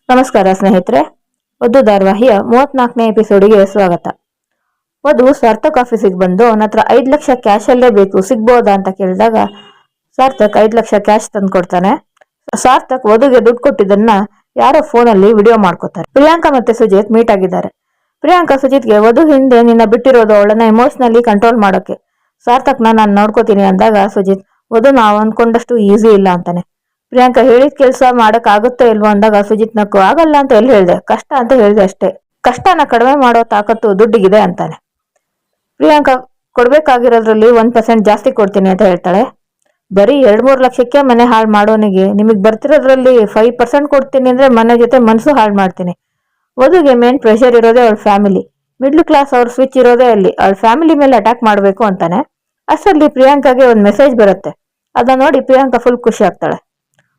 ನಮಸ್ಕಾರ ಸ್ನೇಹಿತರೆ, ವಧು ಧಾರಾವಾಹಿಯ 34ನೇ ಎಪಿಸೋಡಿಗೆ ಸ್ವಾಗತ. ವಧು ಸಾರ್ಥಕ್ ಆಫೀಸಿಗೆ ಬಂದು ಅವನ ಹತ್ರ 5 ಲಕ್ಷ ಕ್ಯಾಶ್ ಅಲ್ಲೇ ಬೇಕು, ಸಿಗ್ಬೋದಾ ಅಂತ ಕೇಳಿದಾಗ ಸಾರ್ಥಕ್ 5 ಲಕ್ಷ ಕ್ಯಾಶ್ ತಂದು ಕೊಡ್ತಾನೆ. ಸಾರ್ಥಕ್ ವಧುಗೆ ದುಡ್ಡು ಕೊಟ್ಟಿದ್ದನ್ನ ಯಾರೋ ಫೋನಲ್ಲಿ ವಿಡಿಯೋ ಮಾಡ್ಕೋತಾರೆ. ಪ್ರಿಯಾಂಕಾ ಮತ್ತೆ ಸುಜಿತ್ ಮೀಟ್ ಆಗಿದ್ದಾರೆ. ಪ್ರಿಯಾಂಕಾ ಸುಜಿತ್ಗೆ ವಧು ಹಿಂದೆ ನಿನ್ನ ಬಿಟ್ಟಿರೋದು ಅವಳನ್ನ ಎಮೋಷನಲಿ ಕಂಟ್ರೋಲ್ ಮಾಡೋಕೆ, ಸಾರ್ಥಕ್ನ ನಾನು ನೋಡ್ಕೋತೀನಿ ಅಂದಾಗ ಸುಜಿತ್ ವಧು ನಾವು ಅನ್ಕೊಂಡಷ್ಟು ಈಸಿ ಇಲ್ಲ ಅಂತಾನೆ. ಪ್ರಿಯಾಂಕಾ ಹೇಳಿದ ಕೆಲಸ ಮಾಡಕ್ ಆಗುತ್ತೋ ಇಲ್ವೋ ಅಂದಾಗ ಸುಜಿತ್ ನಕ್ಕು ಆಗಲ್ಲ ಅಂತ ಎಲ್ಲಿ ಹೇಳ್ದೆ, ಕಷ್ಟ ಅಂತ ಹೇಳ್ದೆ ಅಷ್ಟೇ, ಕಷ್ಟನ ಕಡಿಮೆ ಮಾಡೋ ತಾಕತ್ತು ದುಡ್ಡಿಗಿದೆ ಅಂತಾನೆ. ಪ್ರಿಯಾಂಕಾ ಕೊಡ್ಬೇಕಾಗಿರೋದ್ರಲ್ಲಿ 1% ಜಾಸ್ತಿ ಕೊಡ್ತೀನಿ ಅಂತ ಹೇಳ್ತಾಳೆ. ಬರೀ 2-3 ಲಕ್ಷಕ್ಕೆ ಮನೆ ಹಾಳು ಮಾಡೋನಿಗೆ ನಿಮಗ್ ಬರ್ತಿರೋದ್ರಲ್ಲಿ 5% ಕೊಡ್ತೀನಿ ಅಂದ್ರೆ ಮನೆ ಜೊತೆ ಮನ್ಸು ಹಾಳು ಮಾಡ್ತೀನಿ. ವಧುಗೆ ಮೇನ್ ಪ್ರೆಷರ್ ಇರೋದೇ ಅವಳ ಫ್ಯಾಮಿಲಿ, ಮಿಡ್ಲ್ ಕ್ಲಾಸ್ ಅವ್ರ ಸ್ವಿಚ್ ಇರೋದೇ ಅಲ್ಲಿ, ಅವಳ ಫ್ಯಾಮಿಲಿ ಮೇಲೆ ಅಟ್ಯಾಕ್ ಮಾಡ್ಬೇಕು ಅಂತಾನೆ. ಅಷ್ಟರಲ್ಲಿ ಪ್ರಿಯಾಂಕಾಗೆ ಒಂದು ಮೆಸೇಜ್ ಬರುತ್ತೆ. ಅದನ್ನ ನೋಡಿ ಪ್ರಿಯಾಂಕಾ ಫುಲ್ ಖುಷಿ ಆಗ್ತಾಳೆ.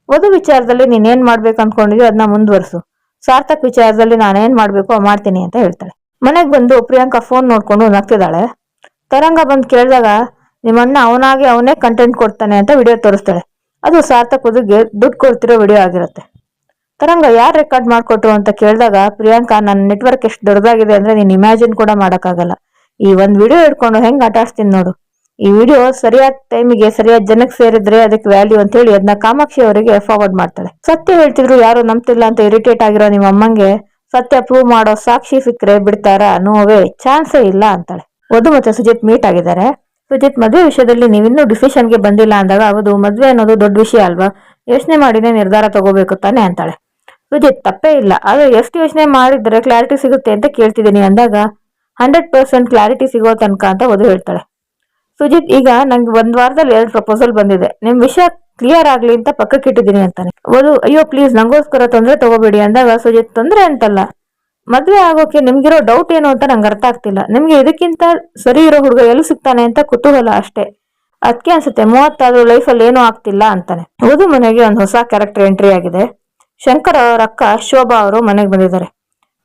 ವಧು ವಿಚಾರದಲ್ಲಿ ನೀನೇನ್ ಮಾಡ್ಬೇಕು ಅನ್ಕೊಂಡಿದ್ಯೋ ಅದನ್ನ ಮುಂದುವರ್ಸು, ಸಾರ್ಥಕ್ ವಿಚಾರದಲ್ಲಿ ನಾನೇನ್ ಮಾಡ್ಬೇಕು ಮಾಡ್ತೀನಿ ಅಂತ ಹೇಳ್ತಾಳೆ. ಮನೆಗ್ ಬಂದು ಪ್ರಿಯಾಂಕಾ ಫೋನ್ ನೋಡ್ಕೊಂಡು ನಗ್ತಿದ್ದಾಳೆ. ತರಂಗ ಬಂದ್ ಕೇಳಿದಾಗ ನಿಮ್ಮಣ್ಣ ಅವನಾಗೆ ಅವನೇ ಕಂಟೆಂಟ್ ಕೊಡ್ತಾನೆ ಅಂತ ವಿಡಿಯೋ ತೋರಿಸ್ತಾಳೆ. ಅದು ಸಾರ್ಥಕ್ ವಧುಗೆ ದುಡ್ಡು ಕೊಡ್ತಿರೋ ವಿಡಿಯೋ ಆಗಿರುತ್ತೆ. ತರಂಗ ಯಾರು ರೆಕಾರ್ಡ್ ಮಾಡ್ಕೊಟ್ರು ಅಂತ ಕೇಳಿದಾಗ ಪ್ರಿಯಾಂಕಾ ನನ್ನ ನೆಟ್ವರ್ಕ್ ಎಷ್ಟು ದೊಡ್ಡದಾಗಿದೆ ಅಂದ್ರೆ ನೀನ್ ಇಮ್ಯಾಜಿನ್ ಕೂಡ ಮಾಡಕ್ಕಾಗಲ್ಲ, ಈ ಒಂದ್ ವಿಡಿಯೋ ಹಿಡ್ಕೊಂಡು ಹೆಂಗ್ ಆಟ ಆಡ್ಸ್ತೀನಿ ನೋಡು, ಈ ವಿಡಿಯೋ ಸರಿಯಾದ ಟೈಮಿಗೆ ಸರಿಯಾದ ಜನಕ್ಕೆ ಸೇರಿದ್ರೆ ಅದಕ್ಕೆ ವ್ಯಾಲ್ಯೂ ಅಂತ ಹೇಳಿ ಅದನ್ನ ಕಾಮಾಕ್ಷಿ ಅವರಿಗೆ ಫಾರ್ವರ್ಡ್ ಮಾಡ್ತಾಳೆ. ಸತ್ಯ ಹೇಳ್ತಿದ್ರು ಯಾರು ನಂಬ್ತಿಲ್ಲ ಅಂತ ಇರಿಟೇಟ್ ಆಗಿರೋ ನಿಮ್ಮ ಅಮ್ಮಂಗೆ ಸತ್ಯ ಪ್ರೂವ್ ಮಾಡೋ ಸಾಕ್ಷಿ ಸಿಕ್ಕರೆ ಬಿಡ್ತಾರಾ? ನೋವೇ, ಚಾನ್ಸೇ ಇಲ್ಲ ಅಂತಾಳೆ. ವಧು ಮತ್ತೆ ಸುಜಿತ್ ಮೀಟ್ ಆಗಿದ್ದಾರೆ. ಸುಜಿತ್ ಮದ್ವೆ ವಿಷಯದಲ್ಲಿ ನೀವಿನ್ನೂ ಡಿಸಿಷನ್ಗೆ ಬಂದಿಲ್ಲ ಅಂದಾಗ ವಧು ಮದ್ವೆ ಅನ್ನೋದು ದೊಡ್ಡ ವಿಷಯ ಅಲ್ವಾ, ಯೋಚನೆ ಮಾಡಿನೇ ನಿರ್ಧಾರ ತಗೋಬೇಕು ತಾನೆ ಅಂತಾಳೆ. ಸುಜಿತ್ ತಪ್ಪೇ ಇಲ್ಲ, ಆದ್ರೆ ಎಷ್ಟು ಯೋಚನೆ ಮಾಡಿದ್ರೆ ಕ್ಲಾರಿಟಿ ಸಿಗುತ್ತೆ ಅಂತ ಕೇಳ್ತಿದ್ದೀನಿ ಅಂದಾಗ 100% ಕ್ಲಾರಿಟಿ ಸಿಗೋ ತನಕ ಅಂತ ವಧು ಹೇಳ್ತಾಳೆ. ಸುಜಿತ್ ಈಗ ನಂಗೆ 1 ವಾರದಲ್ಲಿ 2 ಪ್ರಪೋಸಲ್ ಬಂದಿದೆ, ನಿಮ್ ವಿಷಯ ಕ್ಲಿಯರ್ ಆಗ್ಲಿ ಅಂತ ಪಕ್ಕಕ್ಕೆ ಇಟ್ಟಿದ್ದೀನಿ ಅಂತಾನೆ. ವಧು ಅಯ್ಯೋ ಪ್ಲೀಸ್ ನಂಗೋಸ್ಕರ ತೊಂದ್ರೆ ತಗೋಬೇಡಿ ಅಂದಾಗ ಸುಜಿತ್ ತೊಂದ್ರೆ ಅಂತಲ್ಲ, ಮದ್ವೆ ಆಗೋಕೆ ನಿಮ್ಗಿರೋ ಡೌಟ್ ಏನು ಅಂತ ನಂಗೆ ಅರ್ಥ ಆಗ್ತಿಲ್ಲ, ನಿಮ್ಗೆ ಇದಕ್ಕಿಂತ ಸರಿ ಇರೋ ಹುಡುಗ ಎಲ್ಲಿ ಸಿಗ್ತಾನೆ ಅಂತ ಕುತೂಹಲ ಅಷ್ಟೇ, ಅದಕ್ಕೆ ಅನ್ಸುತ್ತೆ 30 ಲೈಫಲ್ಲಿ ಏನೂ ಆಗ್ತಿಲ್ಲ ಅಂತಾನೆ. ವಧು ಮನೆಗೆ ಒಂದು ಹೊಸ ಕ್ಯಾರೆಕ್ಟರ್ ಎಂಟ್ರಿ ಆಗಿದೆ. ಶಂಕರ್ ಅವರ ಅಕ್ಕ ಶೋಭಾ ಅವರು ಮನೆಗೆ ಬಂದಿದ್ದಾರೆ.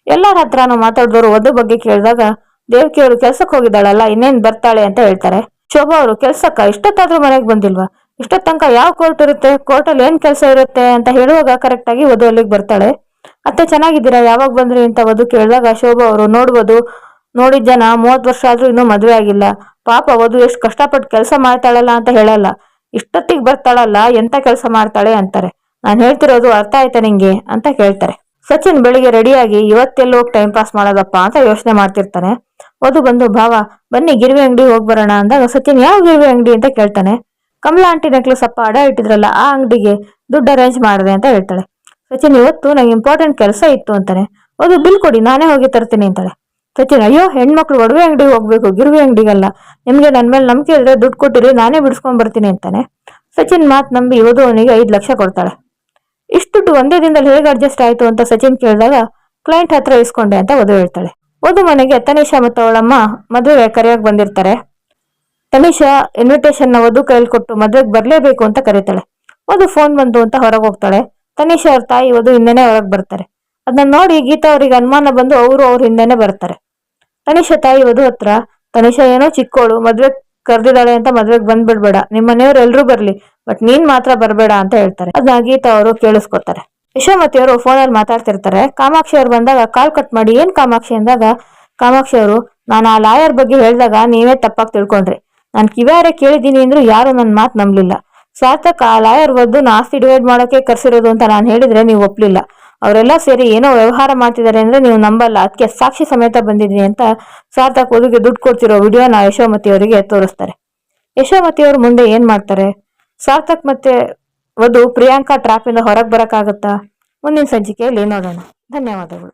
ಎಲ್ಲರ ಹತ್ರನೂ ಮಾತಾಡಿದವರು ವಧು ಬಗ್ಗೆ ಕೇಳಿದಾಗ ದೇವಕಿ ಅವರು ಕೆಲ್ಸಕ್ಕೆ ಹೋಗಿದ್ದಾಳಲ್ಲ, ಇನ್ನೇನ್ ಬರ್ತಾಳೆ ಅಂತ ಹೇಳ್ತಾರೆ. ಶೋಭಾ ಅವರು ಕೆಲ್ಸಕ್ಕ ಇಷ್ಟೊತ್ತಾದ್ರೂ ಮನೆಗೆ ಬಂದಿಲ್ವಾ, ಇಷ್ಟೊತ್ತ ತನಕ ಯಾವ ಕೋರ್ಟ್ ಇರುತ್ತೆ, ಕೋರ್ಟಲ್ಲಿ ಏನ್ ಕೆಲಸ ಇರುತ್ತೆ ಅಂತ ಹೇಳುವಾಗ ಕರೆಕ್ಟ್ ಆಗಿ ವಧು ಅಲ್ಲಿಗೆ ಬರ್ತಾಳೆ. ಅತ್ತೆ ಚೆನ್ನಾಗಿದ್ದೀರಾ, ಯಾವಾಗ ಬಂದ್ರಿ ಅಂತ ವಧು ಕೇಳಿದಾಗ ಶೋಭಾ ಅವರು ನೋಡ್ಬೋದು, ನೋಡಿದ ಜನ 30 ವರ್ಷ ಆದ್ರೂ ಇನ್ನೂ ಮದ್ವೆ ಆಗಿಲ್ಲ, ಪಾಪ ವಧು ಎಷ್ಟು ಕಷ್ಟಪಟ್ಟು ಕೆಲಸ ಮಾಡ್ತಾಳಲ್ಲ ಅಂತ ಹೇಳಲ್ಲ, ಇಷ್ಟೊತ್ತಿಗೆ ಬರ್ತಾಳಲ್ಲ ಎಂತ ಕೆಲಸ ಮಾಡ್ತಾಳೆ ಅಂತಾರೆ. ನಾನು ಹೇಳ್ತಿರೋದು ಅರ್ಥ ಆಯ್ತಾ ನಿಂಗೆ ಅಂತ ಕೇಳ್ತಾರೆ. ಸಚಿನ್ ಬೆಳಿಗ್ಗೆ ರೆಡಿಯಾಗಿ ಇವತ್ತೆಲ್ಲ ಹೋಗಿ ಟೈಮ್ ಪಾಸ್ ಮಾಡೋದಪ್ಪ ಅಂತ ಯೋಚನೆ ಮಾಡ್ತಿರ್ತಾನೆ. ವಧು ಬಂದು ಭಾವ ಬನ್ನಿ ಗಿರ್ವಿ ಅಂಗಡಿ ಹೋಗಿ ಬರೋಣ ಅಂದಾಗ ಸಚಿನ್ ಯಾವ ಗಿರ್ವಿ ಅಂಗಡಿ ಅಂತ ಕೇಳ್ತಾನೆ. ಕಮಲಾ ಆಂಟಿ ನೆಕ್ಲೆಸ್ ಅಪ್ಪ ಅಡ ಇಟ್ಟಿದ್ರಲ್ಲ ಆ ಅಂಗಡಿಗೆ ದುಡ್ಡು ಅರೇಂಜ್ ಮಾಡಿದೆ ಅಂತ ಹೇಳ್ತಾಳೆ. ಸಚಿನ್ ಇವತ್ತು ನಂಗೆ ಇಂಪಾರ್ಟೆಂಟ್ ಕೆಲಸ ಇತ್ತು ಅಂತಾನೆ. ವಧು ಬಿಲ್ ಕೊಡಿ ನಾನೇ ಹೋಗಿ ತರ್ತೀನಿ ಅಂತಾಳೆ. ಸಚಿನ್ ಅಯ್ಯೋ ಹೆಣ್ಮಕ್ಳು ಒಡವೆ ಅಂಗಡಿಗೆ ಹೋಗ್ಬೇಕು, ಗಿರ್ವಿ ಅಂಗಡಿಗಲ್ಲ, ನಿಮ್ಗೆ ನನ್ ಮೇಲೆ ನಂಬಿಕೆ ಇದ್ರೆ ದುಡ್ಡು ಕೊಟ್ಟಿರಿ ನಾನೇ ಬಿಡಿಸ್ಕೊಂಡ್ ಬರ್ತೀನಿ ಅಂತಾನೆ. ಸಚಿನ್ ಮಾತ್ ನಂಬಿ ವಧು ಅವನಿಗೆ 5 ಲಕ್ಷ ಕೊಡ್ತಾಳೆ. ಇಷ್ಟು ದುಡ್ಡು ಒಂದೇ ದಿನದಲ್ಲಿ ಹೇಗೆ ಅಡ್ಜಸ್ಟ್ ಆಯ್ತು ಅಂತ ಸಚಿನ್ ಕೇಳಿದಾಗ ಕ್ಲೈಂಟ್ ಹತ್ರ ಇಸ್ಕೊಂಡೆ ಅಂತ ವಧು ಹೇಳ್ತಾಳೆ. ವಧು ಮನೆಗೆ ತನಿಷಾ ಮತ್ತು ಅವಳಮ್ಮ ಮದುವೆ ಕರೆಯಾಗಿ ಬಂದಿರ್ತಾರೆ. ತನಿಷಾ ಇನ್ವಿಟೇಷನ್ ನ ವಧು ಕೈಲಿ ಕೊಟ್ಟು ಮದ್ವೆಗೆ ಬರ್ಲೇಬೇಕು ಅಂತ ಕರೀತಾಳೆ. ವಧು ಫೋನ್ ಬಂತು ಅಂತ ಹೊರಗೆ ಹೋಗ್ತಾಳೆ. ತನಿಷಾ ಅವ್ರ ತಾಯಿ ವಧು ಹಿಂದೆನೆ ಹೊರಗೆ ಬರ್ತಾರೆ. ಅದನ್ನ ನೋಡಿ ಗೀತಾ ಅವರಿಗೆ ಅನುಮಾನ ಬಂದು ಅವ್ರ ಹಿಂದೆನೆ ಬರ್ತಾರೆ. ತನಿಷಾ ತಾಯಿ ವಧು ಹತ್ರ ತನಿಷಾ ಏನೋ ಚಿಕ್ಕೋಳು, ಮದ್ವೆ ಕರ್ದಿದ್ದಾಳೆ ಅಂತ ಮದ್ವೆಗೆ ಬಂದ್ಬಿಡ್ಬೇಡ, ನಿಮ್ಮ ಮನೆಯವ್ರು ಎಲ್ರೂ ಬರ್ಲಿ, ಬಟ್ ನೀನ್ ಮಾತ್ರ ಬರ್ಬೇಡ ಅಂತ ಹೇಳ್ತಾರೆ. ಅದನ್ನ ಗೀತಾ ಅವರು ಕೇಳಿಸ್ಕೊತಾರೆ. ಯಶೋಮತಿ ಅವರು ಫೋನಲ್ಲಿ ಮಾತಾಡ್ತಿರ್ತಾರೆ. ಕಾಮಾಕ್ಷಿ ಅವ್ರು ಬಂದಾಗ ಕಾಲ್ ಕಟ್ ಮಾಡಿ ಏನ್ ಕಾಮಾಕ್ಷಿ ಅಂದಾಗ ಕಾಮಾಕ್ಷಿ ಅವರು ನಾನು ಆ ಲಾಯರ್ ಬಗ್ಗೆ ಹೇಳಿದಾಗ ನೀವೇ ತಪ್ಪಾಗಿ ತಿಳ್ಕೊಂಡ್ರಿ, ನಾನು ಕಿವ್ಯಾರೆ ಕೇಳಿದ್ದೀನಿ ಅಂದ್ರೂ ಯಾರು ನನ್ನ ಮಾತು ನಂಬಲಿಲ್ಲ, ಸಾರ್ಥಕ್ ಆ ಲಾಯರ್ ವಧು ಆಸ್ತಿ ಡಿವೈಡ್ ಮಾಡೋಕೆ ಕರ್ಸಿರೋದು ಅಂತ ನಾನು ಹೇಳಿದ್ರೆ ನೀವು ಒಪ್ಲಿಲ್ಲ, ಅವರೆಲ್ಲ ಸೇರಿ ಏನೋ ವ್ಯವಹಾರ ಮಾಡ್ತಿದ್ದಾರೆ ಅಂದ್ರೆ ನೀವು ನಂಬಲ್ಲ, ಅದಕ್ಕೆ ಸಾಕ್ಷಿ ಸಮೇತ ಬಂದಿದ್ದೀನಿ ಅಂತ ಸಾರ್ಥಕ್ ವಧುಗೆ ದುಡ್ಡು ಕೊಡ್ತಿರೋ ವಿಡಿಯೋನ ಯಶೋಮತಿ ಅವರಿಗೆ ತೋರಿಸ್ತಾರೆ. ಯಶೋಮತಿ ಅವರು ಮುಂದೆ ಏನ್ ಮಾಡ್ತಾರೆ, ಸಾರ್ಥಕ್ ಮತ್ತೆ ವಧು ಪ್ರಿಯಾಂಕಾ ಟ್ರಾಪ್ ಇಂದ ಹೊರಗೆ ಬರಕ್ಕಾಗತ್ತಾ? ಮುಂದಿನ ಸಂಚಿಕೆಯಲ್ಲಿ ನೋಡೋಣ. ಧನ್ಯವಾದಗಳು.